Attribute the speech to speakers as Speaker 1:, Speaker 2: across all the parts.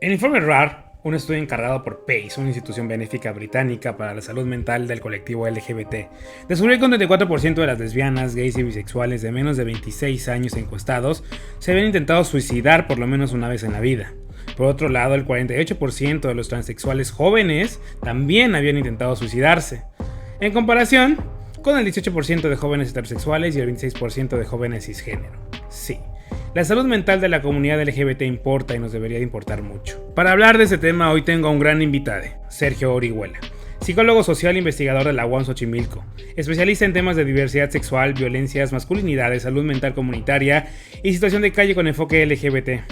Speaker 1: El informe RAR, un estudio encargado por PACE, una institución benéfica británica para la salud mental del colectivo LGBT, descubrió que un 34% de las lesbianas, gays y bisexuales de menos de 26 años encuestados se habían intentado suicidar por lo menos una vez en la vida. Por otro lado, el 48% de los transexuales jóvenes también habían intentado suicidarse. En comparación con el 18% de jóvenes heterosexuales y el 26% de jóvenes cisgénero. Sí, la salud mental de la comunidad LGBT importa y nos debería de importar mucho. Para hablar de este tema hoy tengo a un gran invitado, Sergio Orihuela, psicólogo social e investigador de la UAM Xochimilco, especialista en temas de diversidad sexual, violencias, masculinidades, salud mental comunitaria y situación de calle con enfoque LGBT.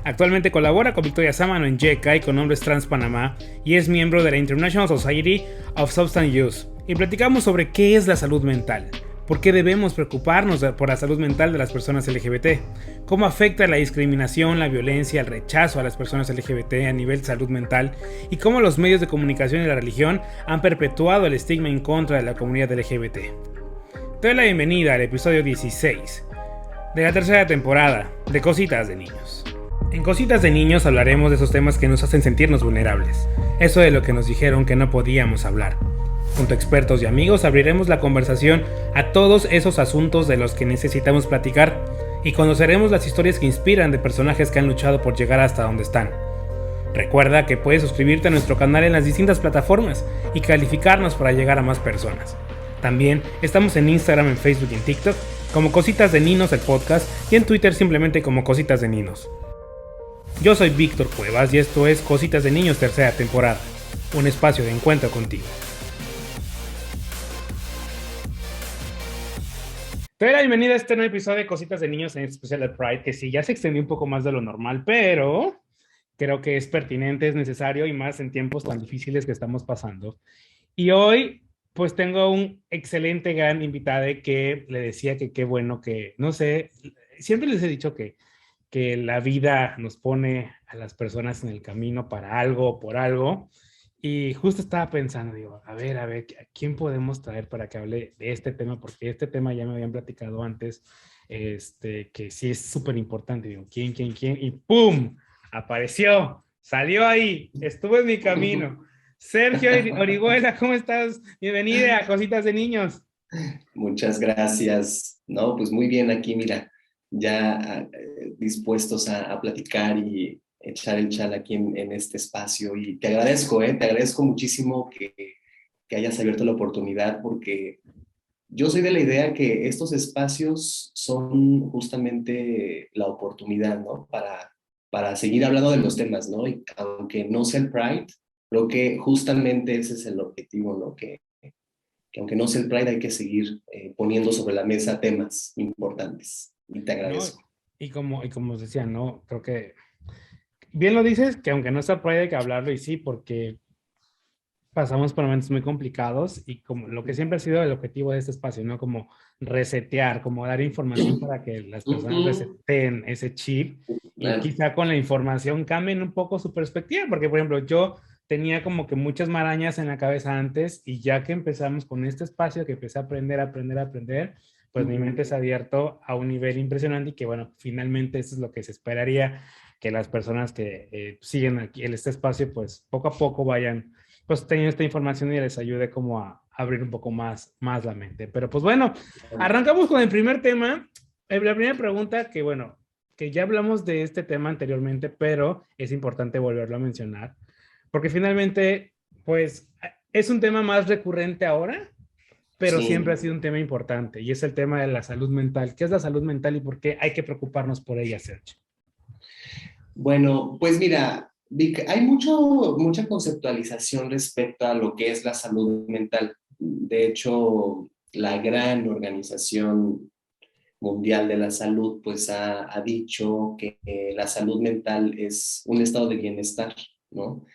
Speaker 1: Actualmente colabora con Victoria Sámano en YECA y con Hombres Trans Panamá y es miembro de la International Society of Substance Use. Y platicamos sobre qué es la salud mental, por qué debemos preocuparnos por la salud mental de las personas LGBT, cómo afecta la discriminación, la violencia, el rechazo a las personas LGBT a nivel de salud mental y cómo los medios de comunicación y la religión han perpetuado el estigma en contra de la comunidad LGBT. Te doy la bienvenida al episodio 16 de la tercera temporada de Cositas de Niños. En Cositas de Niños hablaremos de esos temas que nos hacen sentirnos vulnerables, eso de lo que nos dijeron que no podíamos hablar. Junto a expertos y amigos abriremos la conversación a todos esos asuntos de los que necesitamos platicar y conoceremos las historias que inspiran de personajes que han luchado por llegar hasta donde están. Recuerda que puedes suscribirte a nuestro canal en las distintas plataformas y calificarnos para llegar a más personas. También estamos en Instagram, en Facebook y en TikTok como Cositas de Ninos el podcast y en Twitter simplemente como Cositas de Ninos. Yo soy Víctor Cuevas y esto es Cositas de Niños tercera temporada, un espacio de encuentro contigo. Te doy la bienvenida a este nuevo episodio de Cositas de Niños, en especial de Pride, que sí, ya se extendió un poco más de lo normal, pero creo que es pertinente, es necesario y más en tiempos tan difíciles que estamos pasando. Y hoy, pues tengo un excelente, gran invitado que le decía que qué bueno que, no sé, siempre les he dicho que la vida nos pone a las personas en el camino para algo o por algo. Y justo estaba pensando, digo, a ver, ¿a quién podemos traer para que hable de este tema? Porque este tema ya me habían platicado antes, que sí es súper importante. Digo, ¿quién? Y ¡pum! Apareció, salió ahí, estuvo en mi camino. Sergio Orihuela, ¿cómo estás? Bienvenida a Cositas de Niños.
Speaker 2: Muchas gracias. No, pues muy bien aquí, mira, ya dispuestos a platicar y echar el chal aquí en este espacio. Y te agradezco muchísimo que hayas abierto la oportunidad porque yo soy de la idea que estos espacios son justamente la oportunidad, ¿no? Para seguir hablando de los temas, ¿no? Y aunque no sea el Pride, creo que justamente ese es el objetivo, ¿no? Que aunque no sea el Pride hay que seguir poniendo sobre la mesa temas importantes. Y te
Speaker 1: No,
Speaker 2: agradezco.
Speaker 1: y como os decía, no, creo que bien lo dices, que aunque no sea Pride hay que hablarlo y sí, porque pasamos por momentos muy complicados y como lo que siempre ha sido el objetivo de este espacio, ¿no? Como resetear, como dar información para que las personas
Speaker 2: Ujú.
Speaker 1: reseten ese chip y
Speaker 2: Claro.
Speaker 1: quizá con la información cambien un poco su perspectiva, porque por ejemplo yo tenía como que muchas marañas en la cabeza antes y ya que empezamos con este espacio, que empecé a aprender, pues mi mente se ha abierto a un nivel impresionante y que bueno, finalmente eso es lo que se esperaría, que las personas que siguen aquí en este espacio, pues poco a poco vayan pues teniendo esta información y les ayude como a abrir un poco más la mente. Pero pues bueno, arrancamos con el primer tema. La primera pregunta que bueno, que ya hablamos de este tema anteriormente, pero es importante volverlo a mencionar, porque finalmente, pues es un tema más recurrente ahora, pero siempre ha
Speaker 2: Sí.
Speaker 1: sido un tema importante y es el tema de la salud mental. ¿Qué es la salud mental y por qué hay que preocuparnos por ella, Sergio?
Speaker 2: Bueno, pues mira, Vic, hay mucha conceptualización respecto a lo que es la salud mental. De hecho, la gran organización mundial de la salud pues ha dicho que la salud mental es un estado de bienestar, ¿no?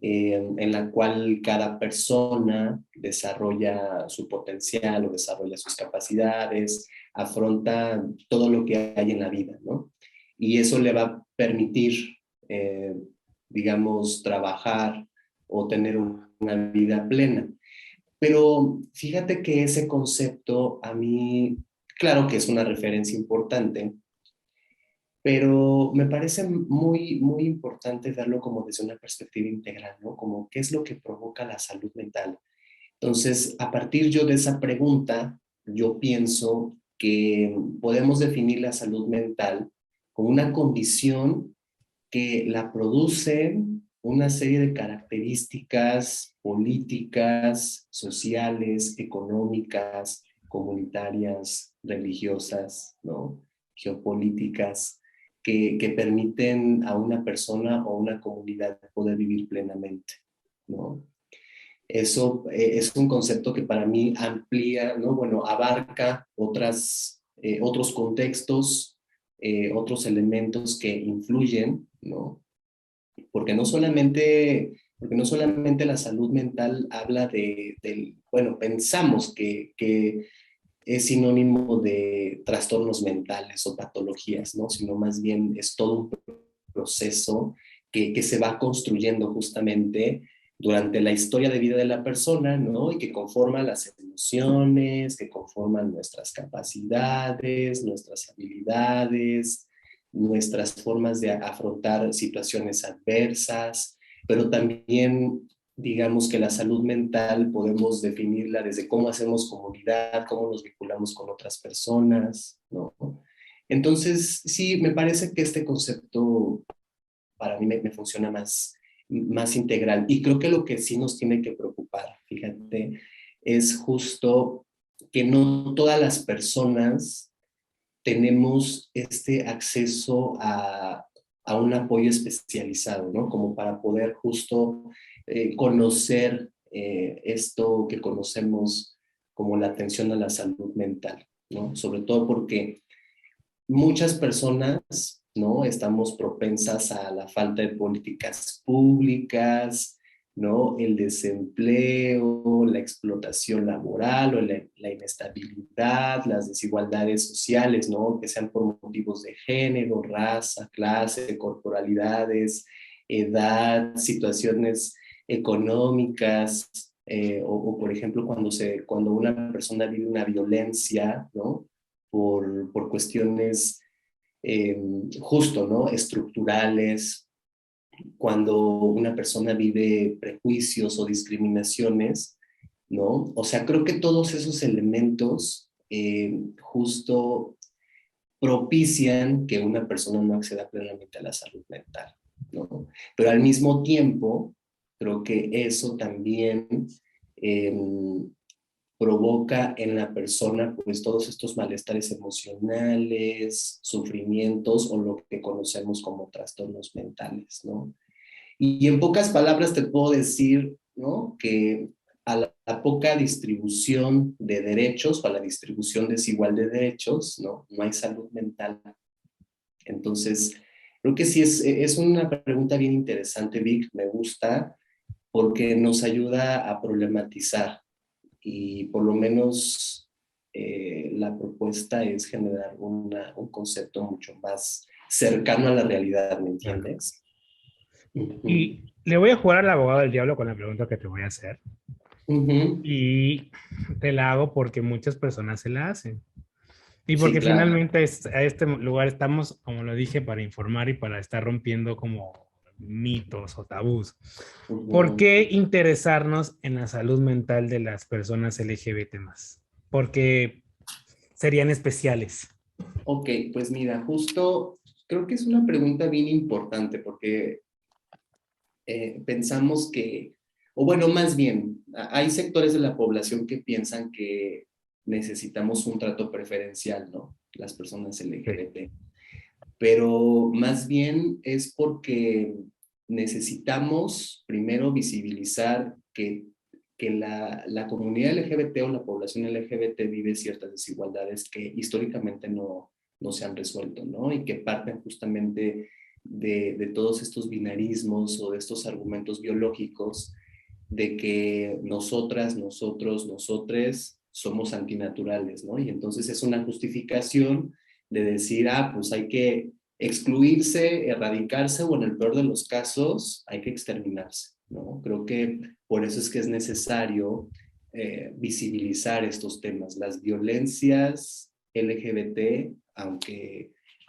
Speaker 2: En la cual cada persona desarrolla su potencial o desarrolla sus capacidades, afronta todo lo que hay en la vida, ¿no? Y eso le va a permitir, eh, digamos, trabajar o tener una vida plena. Pero fíjate que ese concepto a mí, claro que es una referencia importante, pero me parece muy, muy importante verlo como desde una perspectiva integral, ¿no? Como qué es lo que provoca la salud mental. Entonces, a partir yo de esa pregunta, yo pienso que podemos definir la salud mental como una condición que la producen una serie de características políticas, sociales, económicas, comunitarias, religiosas, ¿no? Geopolíticas, que permiten a una persona o una comunidad poder vivir plenamente, ¿no? Eso es un concepto que para mí amplía, ¿no? Bueno, abarca otros contextos, otros elementos que influyen, ¿no? Porque no solamente la salud mental habla bueno, pensamos que es sinónimo de trastornos mentales o patologías, ¿no? Sino más bien es todo un proceso que se va construyendo justamente durante la historia de vida de la persona, ¿no? Y que conforma las emociones, que conforman nuestras capacidades, nuestras habilidades, nuestras formas de afrontar situaciones adversas, pero también digamos que la salud mental podemos definirla desde cómo hacemos comunidad, cómo nos vinculamos con otras personas, ¿no? Entonces, sí, me parece que este concepto para mí me funciona más integral. Y creo que lo que sí nos tiene que preocupar, fíjate, es justo que no todas las personas tenemos este acceso a un apoyo especializado, ¿no? Como para poder justo conocer esto que conocemos como la atención a la salud mental, ¿no? Sobre todo porque muchas personas, ¿no? Estamos propensas a la falta de políticas públicas, ¿no? El desempleo, la explotación laboral o la inestabilidad, las desigualdades sociales, ¿no? Que sean por motivos de género, raza, clase, corporalidades, edad, situaciones económicas, por ejemplo, cuando una persona vive una violencia, ¿no? Por cuestiones justo, ¿no? Estructurales, cuando una persona vive prejuicios o discriminaciones, ¿no? O sea, creo que todos esos elementos justo propician que una persona no acceda plenamente a la salud mental, ¿no? Pero al mismo tiempo, creo que eso también eh, provoca en la persona pues todos estos malestares emocionales, sufrimientos o lo que conocemos como trastornos mentales, ¿no? Y en pocas palabras te puedo decir, ¿no? Que a la poca distribución de derechos o a la distribución desigual de derechos, ¿no? No hay salud mental. Entonces, creo que sí es una pregunta bien interesante, Vic, me gusta porque nos ayuda a problematizar y por lo menos la propuesta es generar un concepto mucho más cercano a la realidad, ¿me
Speaker 1: Claro.
Speaker 2: entiendes? Uh-huh.
Speaker 1: Y le voy a jugar al abogado del diablo con la pregunta que te voy a hacer.
Speaker 2: Uh-huh.
Speaker 1: Y te la hago porque muchas personas se la hacen. Y
Speaker 2: Sí,
Speaker 1: porque
Speaker 2: claro.
Speaker 1: finalmente a este lugar estamos, como lo dije, para informar y para estar rompiendo como mitos o tabús. ¿Por
Speaker 2: Uh-huh.
Speaker 1: qué interesarnos en la salud mental de las personas LGBT más? Porque serían especiales.
Speaker 2: Ok, pues mira, justo creo que es una pregunta bien importante porque pensamos que, o bueno, más bien, hay sectores de la población que piensan que necesitamos un trato preferencial, ¿no? Las personas
Speaker 1: Sí.
Speaker 2: LGBT. Pero más bien es porque necesitamos primero visibilizar que la comunidad LGBT o la población LGBT vive ciertas desigualdades que históricamente no se han resuelto, ¿no? Y que parten justamente de todos estos binarismos o de estos argumentos biológicos de que nosotras, nosotros, nosotres somos antinaturales, ¿no? Y entonces es una justificación de decir, pues hay que excluirse, erradicarse o en el peor de los casos hay que exterminarse, ¿no? Creo que por eso es que es necesario visibilizar estos temas. Las violencias LGBT,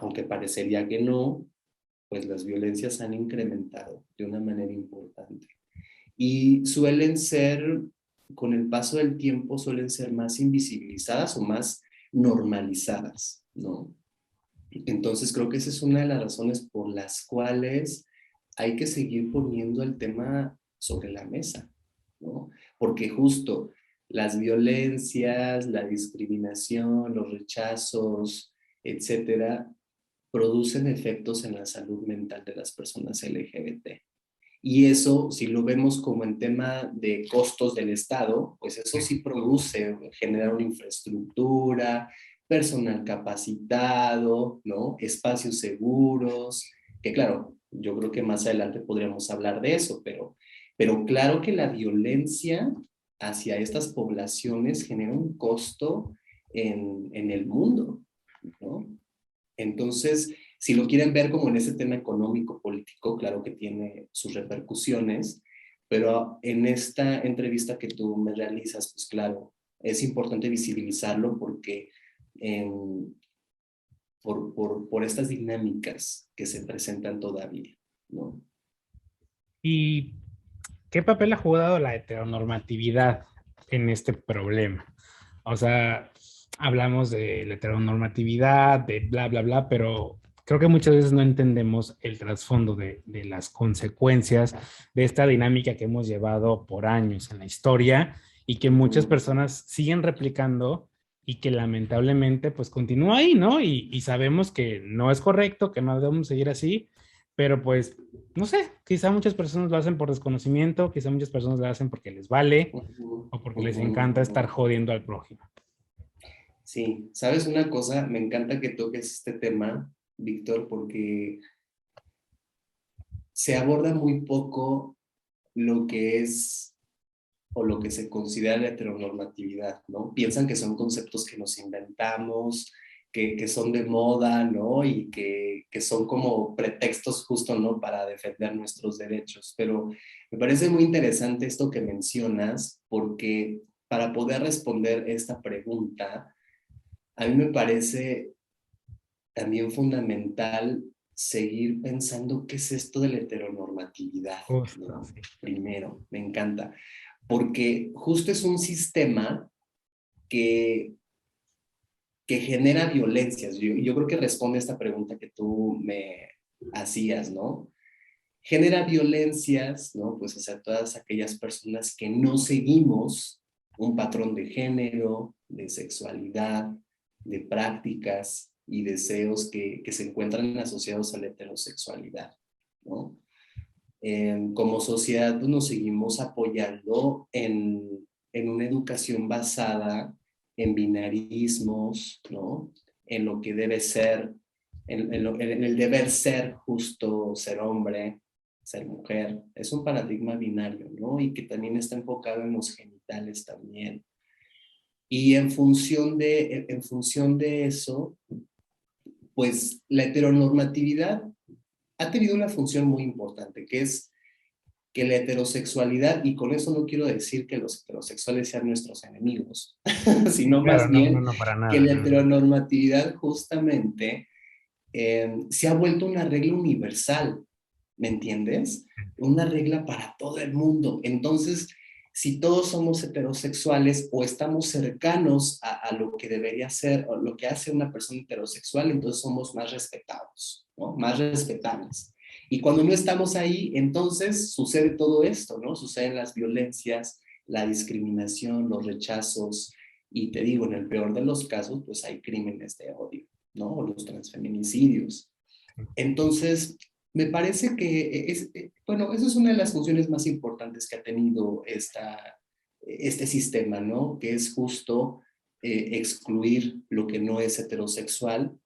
Speaker 2: aunque parecería que no, pues las violencias han incrementado de una manera importante. Y suelen ser, con el paso del tiempo, suelen ser más invisibilizadas o más normalizadas, ¿no? Entonces creo que esa es una de las razones por las cuales hay que seguir poniendo el tema sobre la mesa, ¿no? Porque justo las violencias, la discriminación, los rechazos, etcétera, producen efectos en la salud mental de las personas LGBT. Y eso, si lo vemos como en tema de costos del Estado, pues eso sí produce, generar una infraestructura, personal capacitado, ¿no? Espacios seguros, que claro, yo creo que más adelante podríamos hablar de eso, pero claro que la violencia hacia estas poblaciones genera un costo en el mundo, ¿no? Entonces, si lo quieren ver como en ese tema económico, político, claro que tiene sus repercusiones, pero en esta entrevista que tú me realizas, pues claro, es importante visibilizarlo porque por estas dinámicas que se presentan todavía, ¿no?
Speaker 1: ¿Y qué papel ha jugado la heteronormatividad en este problema? O sea, hablamos de la heteronormatividad, de bla, bla, bla, pero creo que muchas veces no entendemos el trasfondo de las consecuencias de esta dinámica que hemos llevado por años en la historia y que muchas personas siguen replicando y que lamentablemente pues continúa ahí, ¿no? Y sabemos que no es correcto, que no debemos seguir así, pero pues, no sé, quizá muchas personas lo hacen por desconocimiento, quizá muchas personas lo hacen porque les vale o porque les encanta estar jodiendo al prójimo.
Speaker 2: Sí, ¿sabes una cosa? Me encanta que toques este tema, Víctor, porque se aborda muy poco lo que es o lo que se considera la heteronormatividad, ¿no? Piensan que son conceptos que nos inventamos, que son de moda, ¿no? Y que son como pretextos justo, ¿no? Para defender nuestros derechos. Pero me parece muy interesante esto que mencionas, porque para poder responder esta pregunta, a mí me parece también fundamental seguir pensando qué es esto de la heteronormatividad,
Speaker 1: Justo,
Speaker 2: ¿no?
Speaker 1: sí.
Speaker 2: Primero, me encanta, porque justo es un sistema que, que genera violencias. Yo creo que responde a esta pregunta que tú me hacías, ¿no? Genera violencias, ¿no? Pues hacia todas aquellas personas que no seguimos un patrón de género, de sexualidad, de prácticas y deseos que se encuentran asociados a la heterosexualidad, ¿no? Como sociedad pues, nos seguimos apoyando en una educación basada en binarismos, ¿no? En lo que debe ser, en el deber ser justo, ser hombre, ser mujer. Es un paradigma binario, ¿no? Y que también está enfocado en los genitales también. Y en función de eso, pues la heteronormatividad ha tenido una función muy importante, que es que la heterosexualidad, y con eso no quiero decir que los heterosexuales sean nuestros enemigos, sino
Speaker 1: Claro,
Speaker 2: más
Speaker 1: no, no,
Speaker 2: bien
Speaker 1: no, para
Speaker 2: que
Speaker 1: nada,
Speaker 2: la
Speaker 1: no, no.
Speaker 2: heteronormatividad justamente se ha vuelto una regla universal, ¿me entiendes? Una regla para todo el mundo. Entonces, si todos somos heterosexuales o estamos cercanos a lo que debería ser, o lo que hace una persona heterosexual, entonces somos más respetados, ¿no? Más respetables. Y cuando no estamos ahí, entonces sucede todo esto, ¿no? Suceden las violencias, la discriminación, los rechazos, y te digo, en el peor de los casos, pues hay crímenes de odio, ¿no? O los transfeminicidios. Entonces, me parece que bueno, esa es una de las funciones más importantes que ha tenido este sistema, ¿no? Que es justo excluir lo que no es heterosexual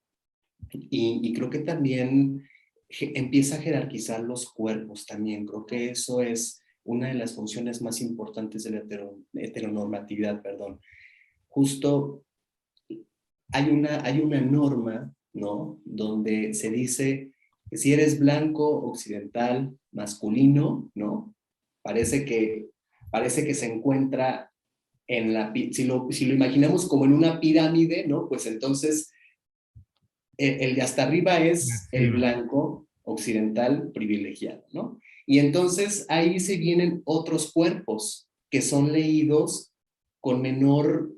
Speaker 2: y creo que también empieza a jerarquizar los cuerpos también. Creo que eso es una de las funciones más importantes de la heteronormatividad, perdón. Justo hay una norma, ¿no? Donde se dice que si eres blanco, occidental, masculino, ¿no? Parece que, parece que se encuentra en la, si lo imaginamos como en una pirámide, ¿no? Pues entonces el de hasta arriba es el
Speaker 1: Sí.
Speaker 2: blanco occidental privilegiado, ¿no? Y entonces ahí se vienen otros cuerpos que son leídos con menor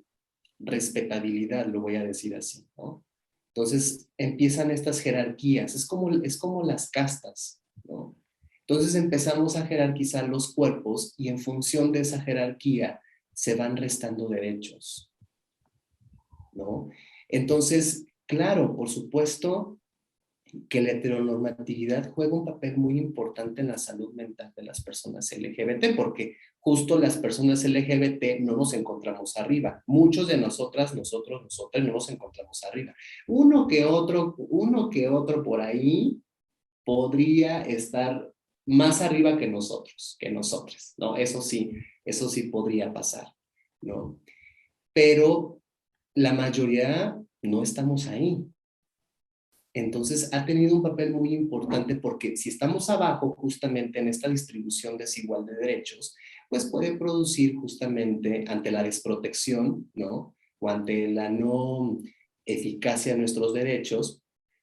Speaker 2: respetabilidad, lo voy a decir así, ¿no? Entonces empiezan estas jerarquías, es como las castas, ¿no? Entonces empezamos a jerarquizar los cuerpos y en función de esa jerarquía se van restando derechos, ¿no? Entonces, claro, por supuesto que la heteronormatividad juega un papel muy importante en la salud mental de las personas LGBT, porque justo las personas LGBT no nos encontramos arriba. Muchos de nosotras, nosotros no nos encontramos arriba. Uno que otro por ahí podría estar más arriba que nosotros, ¿no? Eso sí podría pasar, ¿no? Pero la mayoría no estamos ahí. Entonces ha tenido un papel muy importante porque si estamos abajo justamente en esta distribución desigual de derechos, pues puede producir justamente ante la desprotección, ¿no? O ante la no eficacia de nuestros derechos,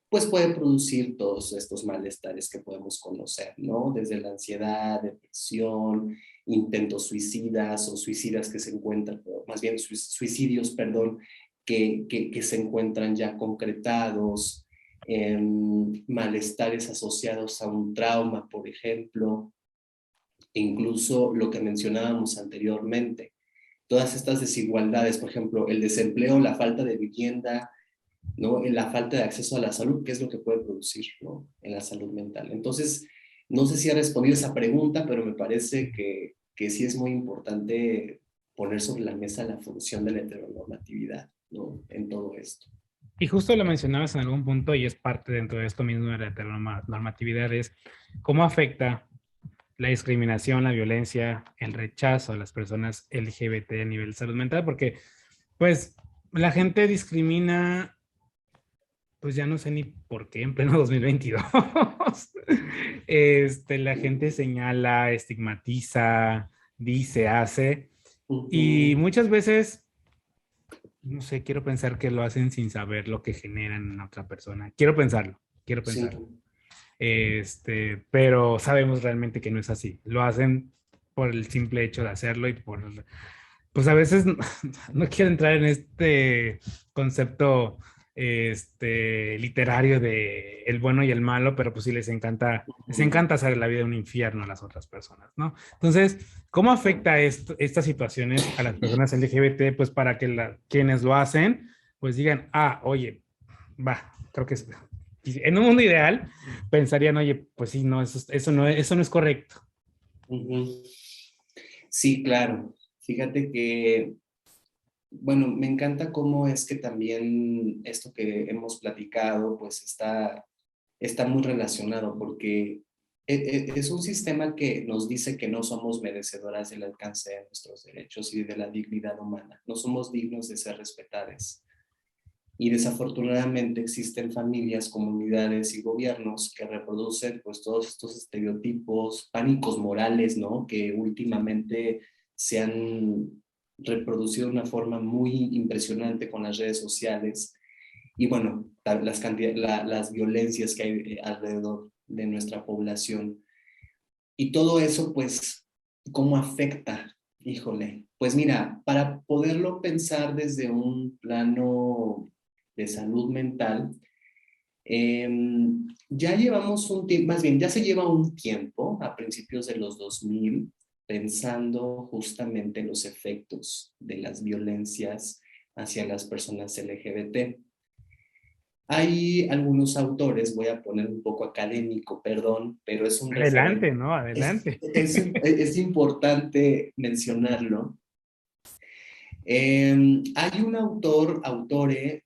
Speaker 2: pues puede producir todos estos malestares que podemos conocer, ¿no? Desde la ansiedad, depresión, intentos suicidas o suicidas que se encuentran, o más bien suicidios, perdón, que se encuentran ya concretados, malestares asociados a un trauma, por ejemplo, e incluso lo que mencionábamos anteriormente, todas estas desigualdades, por ejemplo, el desempleo, la falta de vivienda, ¿no? La falta de acceso a la salud, ¿qué es lo que puede producir, ¿no? En la salud mental. Entonces, no sé si ha respondido esa pregunta, pero me parece que sí es muy importante poner sobre la mesa la función de la heteronormatividad, ¿no? En todo esto.
Speaker 1: Y justo lo mencionabas en algún punto y es parte dentro de esto mismo de la heteronormatividad, es cómo afecta la discriminación, la violencia, el rechazo a las personas LGBT a nivel de salud mental, porque pues la gente discrimina, pues ya no sé ni por qué en pleno 2022. La gente señala, estigmatiza, dice, hace, y
Speaker 2: Ujú.
Speaker 1: muchas veces, no sé, quiero pensar que lo hacen sin saber lo que generan en otra persona. Quiero pensarlo, quiero
Speaker 2: Sí.
Speaker 1: pensarlo. Pero sabemos realmente que no es así. Lo hacen por el simple hecho de hacerlo y por, pues a veces no, no quiero entrar en este concepto literario de el bueno y el malo, pero pues sí les
Speaker 2: Ujú.
Speaker 1: encanta hacer la vida un infierno a las otras personas, ¿no? Entonces, ¿cómo
Speaker 2: Claro.
Speaker 1: afecta estas situaciones a las personas LGBT? Pues para que quienes lo hacen, pues digan, ah, oye, va, creo que en un mundo ideal pensarían, oye, pues sí, no, eso no es correcto.
Speaker 2: Ujú. Sí, claro. Fíjate que, bueno, me encanta cómo es que también esto que hemos platicado, pues está muy relacionado, porque es un sistema que nos dice que no somos merecedoras del alcance de nuestros derechos y de la dignidad humana. No somos dignos de ser respetadas. Y desafortunadamente existen familias, comunidades y gobiernos que reproducen pues todos estos estereotipos, pánicos morales, ¿no? Que últimamente se han reproducido de una forma muy impresionante con las redes sociales y bueno, las violencias que hay alrededor de nuestra población. Y todo eso pues, ¿cómo afecta? Híjole, pues mira, para poderlo pensar desde un plano de salud mental, eh, ya llevamos un tiempo, más bien, ya se lleva un tiempo, a principios de los 2000 pensando justamente en los efectos de las violencias hacia las personas LGBT. Hay algunos autores, voy a poner un poco académico, perdón, pero es un referente.
Speaker 1: Adelante, ¿no? Adelante.
Speaker 2: Es importante mencionarlo. Hay un autore,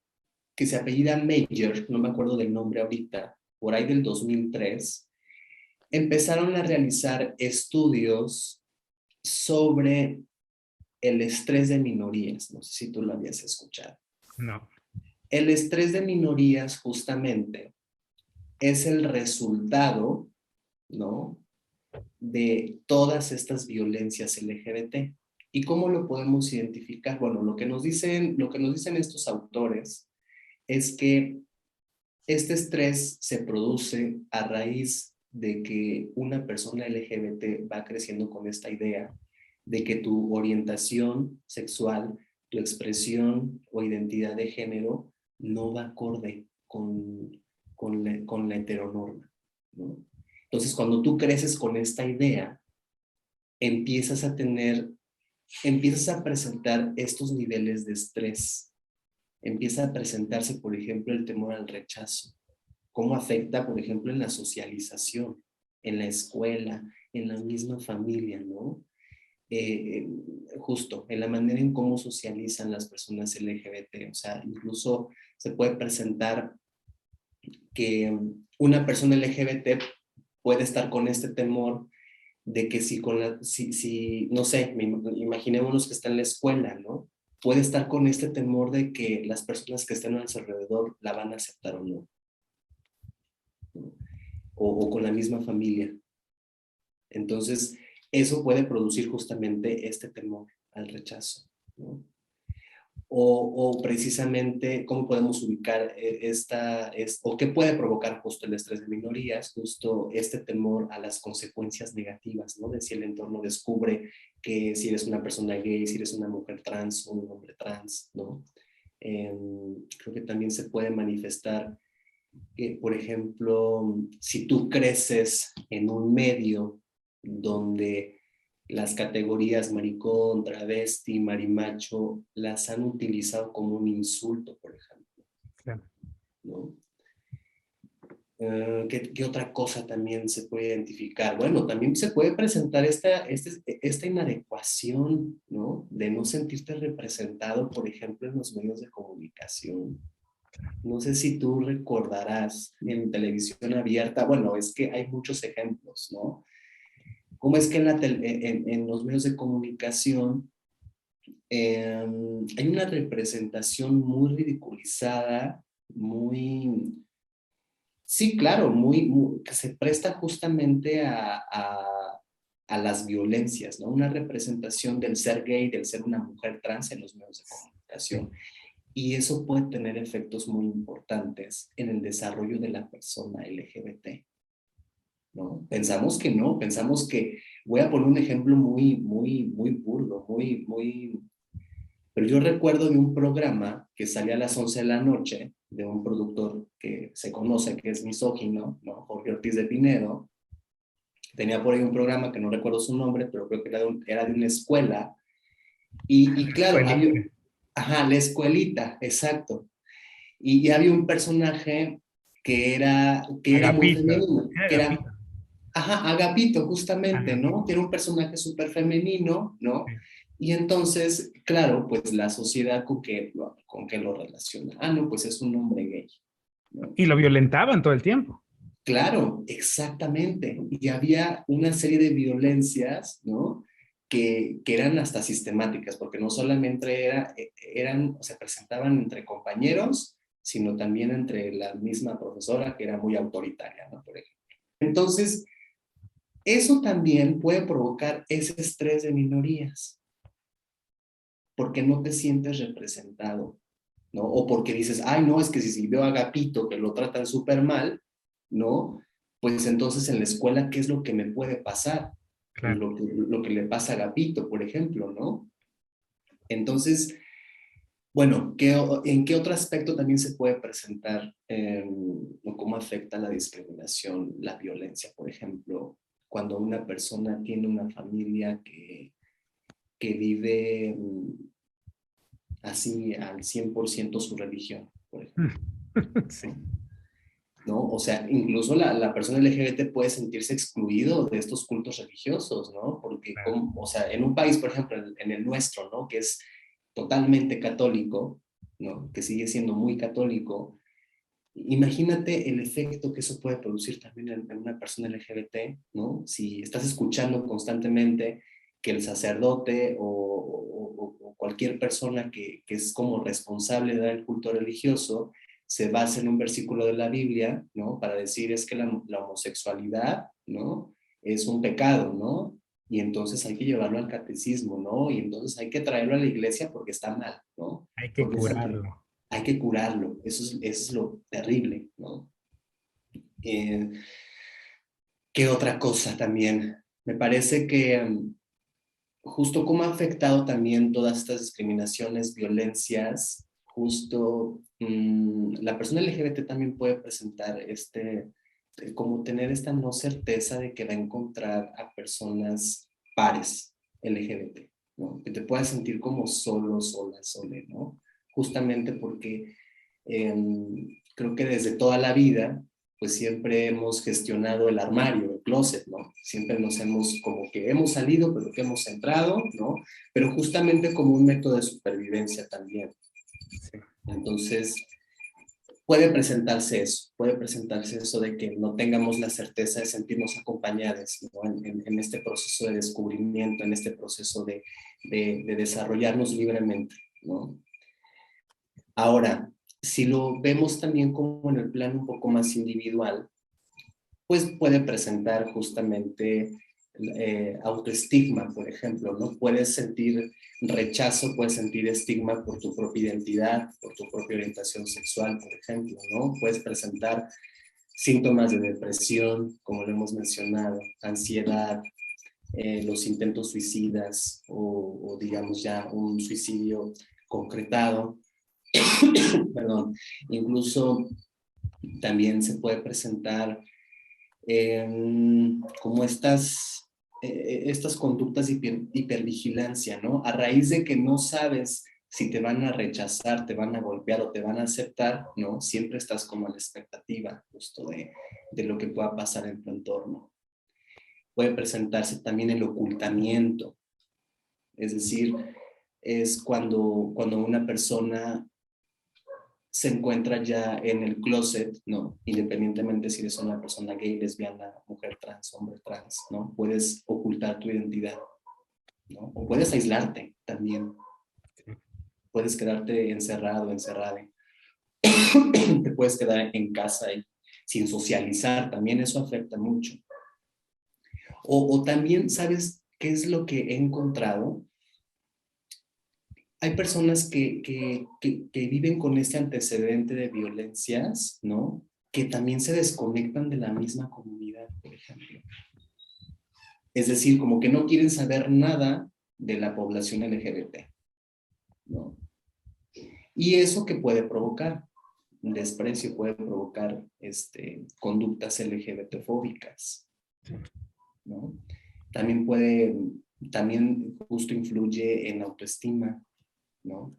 Speaker 2: que se apellida Meyer, no me acuerdo del nombre ahorita, por ahí del 2003, empezaron a realizar estudios sobre el estrés de minorías. No sé si tú lo habías escuchado.
Speaker 1: No.
Speaker 2: El estrés de minorías justamente es el resultado, ¿no? De todas estas violencias LGBT. ¿Y cómo lo podemos identificar? Bueno, lo que nos dicen estos autores es que este estrés se produce a raíz de que una persona LGBT va creciendo con esta idea de que tu orientación sexual, tu expresión o identidad de género no va acorde con la heteronorma, ¿no? Entonces, cuando tú creces con esta idea, empiezas a tener, empiezas a presentar estos niveles de estrés. Empieza a presentarse, por ejemplo, el temor al rechazo. ¿Cómo afecta, por ejemplo, en la socialización, en la escuela, en la misma familia, ¿no? Justo en la manera en cómo socializan las personas LGBT. O sea, incluso se puede presentar que una persona LGBT puede estar con este temor de que si no sé, imaginémonos que está en la escuela, ¿no? Puede estar con este temor de que las personas que estén a su alrededor la van a aceptar o no, ¿no? O con la misma familia. Entonces, eso puede producir justamente este temor al rechazo, ¿no? O precisamente cómo podemos ubicar o qué puede provocar justo el estrés de minorías, justo este temor a las consecuencias negativas, ¿no? De si el entorno descubre que si eres una persona gay, si eres una mujer trans o un hombre trans, ¿no? Creo que también se puede manifestar que, por ejemplo, si tú creces en un medio donde las categorías maricón, travesti, marimacho, las han utilizado como un insulto, por ejemplo,
Speaker 1: Claro.
Speaker 2: ¿no? ¿Qué otra cosa también se puede identificar? Bueno, también se puede presentar esta inadecuación, ¿no? De no sentirte representado, por ejemplo, en los medios de comunicación. No sé si tú recordarás en televisión abierta, bueno, es que hay muchos ejemplos, ¿no? Cómo es que en los medios de comunicación hay una representación muy ridiculizada, muy, sí, claro, que se presta justamente a las violencias, ¿no? Una representación del ser gay, del ser una mujer trans en los medios de
Speaker 1: Sí.
Speaker 2: comunicación. Y eso puede tener efectos muy importantes en el desarrollo de la persona LGBT, ¿no? Pensamos que no, pensamos que, voy a poner un ejemplo muy burdo, pero yo recuerdo de un programa que salía a las 11 de la noche, de un productor que se conoce que es misógino, ¿no? Jorge Ortiz de Pinedo. Tenía por ahí un programa que no recuerdo su nombre, pero creo que era de una escuela. Y claro, había,
Speaker 1: Escuelita.
Speaker 2: ajá, la escuelita, exacto. Y había un personaje que era muy
Speaker 1: Agapito.
Speaker 2: femenino,
Speaker 1: Era
Speaker 2: que era,
Speaker 1: Agapito.
Speaker 2: ajá, Agapito, justamente, ¿no?
Speaker 1: Agapito.
Speaker 2: Que era un personaje súper femenino, ¿no?
Speaker 1: Sí.
Speaker 2: Y entonces, claro, pues la sociedad con que lo relaciona. Ah, no, pues es un hombre gay, ¿no?
Speaker 1: Y lo violentaban todo el tiempo.
Speaker 2: Claro, exactamente. Y había una serie de violencias, ¿no? Que eran hasta sistemáticas, porque no solamente eran, o se presentaban entre compañeros, sino también entre la misma profesora, que era muy autoritaria, ¿no? Por ejemplo. Entonces, eso también puede provocar ese estrés de minorías, porque no te sientes representado, ¿no? O porque dices, ay, no, es que si veo a Agapito que lo tratan súper mal, ¿no? Pues entonces en la escuela, ¿qué es lo que me puede pasar?
Speaker 1: Claro.
Speaker 2: Lo que le pasa a Agapito, por ejemplo, ¿no? Entonces, bueno, ¿en qué otro aspecto también se puede presentar o cómo afecta la discriminación, la violencia, por ejemplo, cuando una persona tiene una familia que vive así al 100% su religión, por ejemplo,
Speaker 1: Sí.
Speaker 2: ¿no? ¿No? O sea, incluso la persona LGBT puede sentirse excluido de estos cultos religiosos, ¿no? Porque,
Speaker 1: Claro.
Speaker 2: o sea, en un país, por ejemplo, en el nuestro, ¿no? Que es totalmente católico, ¿no? Que sigue siendo muy católico. Imagínate el efecto que eso puede producir también en una persona LGBT, ¿no? Si estás escuchando constantemente que el sacerdote o cualquier persona que es como responsable de dar el culto religioso se basa en un versículo de la Biblia, ¿no? Para decir es que la homosexualidad, ¿no? Es un pecado, ¿no? Y entonces hay que llevarlo al catecismo, ¿no? Y entonces hay que traerlo a la iglesia porque está mal, ¿no?
Speaker 1: Hay que
Speaker 2: Porque es ante,
Speaker 1: curarlo.
Speaker 2: hay que curarlo. Eso es lo terrible, ¿no? ¿Qué otra cosa también? Me parece que justo cómo ha afectado también todas estas discriminaciones, violencias, justo la persona LGBT también puede presentar como tener esta no certeza de que va a encontrar a personas pares LGBT, ¿no? Que te puedas sentir como solo, sola, sole, ¿no? Justamente porque creo que desde toda la vida pues siempre hemos gestionado el armario, el closet, ¿no? Siempre nos hemos, como que hemos salido, pero que hemos entrado, ¿no? Pero justamente como un método de supervivencia también.
Speaker 1: Sí.
Speaker 2: Entonces, puede presentarse eso de que no tengamos la certeza de sentirnos acompañados, ¿no? En este proceso de descubrimiento, en este proceso de desarrollarnos libremente, ¿no? Ahora, si lo vemos también como en el plano un poco más individual, pues puede presentar justamente autoestigma, por ejemplo, ¿no? Puedes sentir rechazo, puedes sentir estigma por tu propia identidad, por tu propia orientación sexual, por ejemplo, ¿no? Puedes presentar síntomas de depresión, como lo hemos mencionado, ansiedad, los intentos suicidas o digamos ya un suicidio concretado. Perdón, incluso también se puede presentar como estas conductas de hipervigilancia, ¿no? A raíz de que no sabes si te van a rechazar, te van a golpear o te van a aceptar, ¿no? Siempre estás como a la expectativa justo de lo que pueda pasar en tu entorno. Puede presentarse también el ocultamiento, es decir, es cuando una persona se encuentra ya en el closet, ¿no? Independientemente si eres una persona gay, lesbiana, mujer trans, hombre trans, ¿no? Puedes ocultar tu identidad, ¿no? O puedes aislarte también. Puedes quedarte encerrado, encerrada. Te puedes quedar en casa y sin socializar, también eso afecta mucho. O también, ¿sabes qué es lo que he encontrado? Hay personas que viven con este antecedente de violencias, ¿no? Que también se desconectan de la misma comunidad, por ejemplo. Es decir, como que no quieren saber nada de la población LGBT, ¿no? Y eso que puede provocar desprecio, puede provocar conductas LGBT-fóbicas, ¿no? También justo influye en autoestima, ¿no?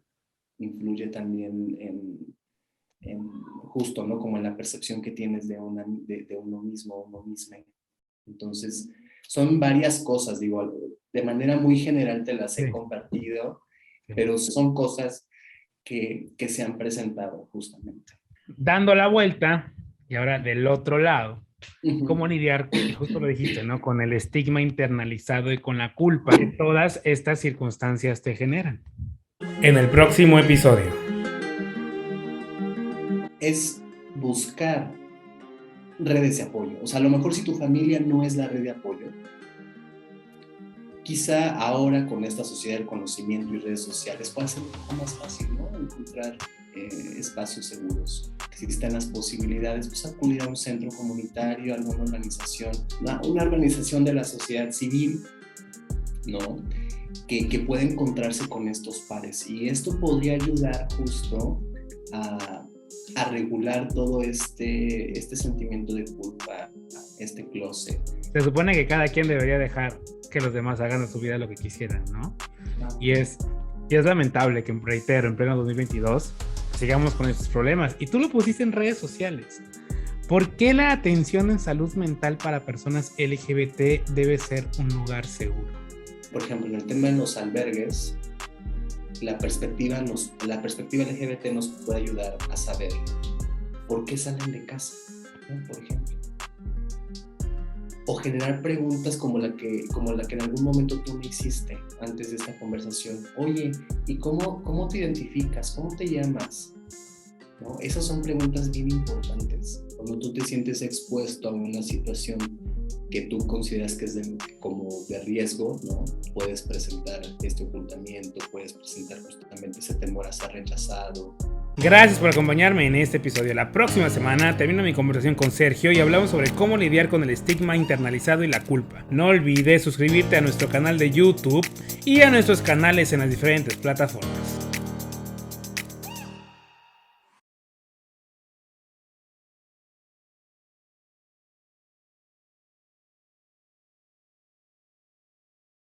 Speaker 2: Influye también justo, ¿no? Como en la percepción que tienes de uno mismo, uno misma. Entonces, son varias cosas, digo, de manera muy general te las he compartido, pero son cosas que se han presentado justamente.
Speaker 1: Dando la vuelta, y ahora del otro lado, cómo lidiar, y justo lo dijiste, ¿no? Con el estigma internalizado y con la culpa que todas estas circunstancias te generan. En el próximo episodio.
Speaker 2: Es buscar redes de apoyo. O sea, a lo mejor si tu familia no es la red de apoyo, quizá ahora con esta sociedad del conocimiento y redes sociales puede ser un poco más fácil, ¿no? Encontrar espacios seguros. Si existen las posibilidades, pues acudir a un centro comunitario, a alguna organización, una organización de la sociedad civil, ¿no? Que pueda encontrarse con estos pares. Y esto podría ayudar justo a regular todo este sentimiento de culpa, este closet.
Speaker 1: Se supone que cada quien debería dejar que los demás hagan de su vida lo que quisieran, ¿no? Y es lamentable que, reitero, en pleno 2022 sigamos con estos problemas. Y tú lo pusiste en redes sociales. ¿Por qué la atención en salud mental para personas LGBT debe ser un lugar seguro?
Speaker 2: Por ejemplo, en el tema de los albergues, la perspectiva LGBT nos puede ayudar a saber por qué salen de casa, ¿no? Por ejemplo. O generar preguntas como la que en algún momento tú me hiciste antes de esta conversación. Oye, ¿y cómo te identificas? ¿Cómo te llamas? ¿No? Esas son preguntas bien importantes. Cuando tú te sientes expuesto a una situación que tú consideras que es como de riesgo, ¿no? Puedes presentar este ocultamiento, puedes presentar justamente ese temor a ser rechazado,
Speaker 1: Gracias por acompañarme en este episodio. La próxima semana termino mi conversación con Sergio y hablamos sobre cómo lidiar con el estigma internalizado y la culpa. No olvides suscribirte a nuestro canal de YouTube y a nuestros canales en las diferentes plataformas.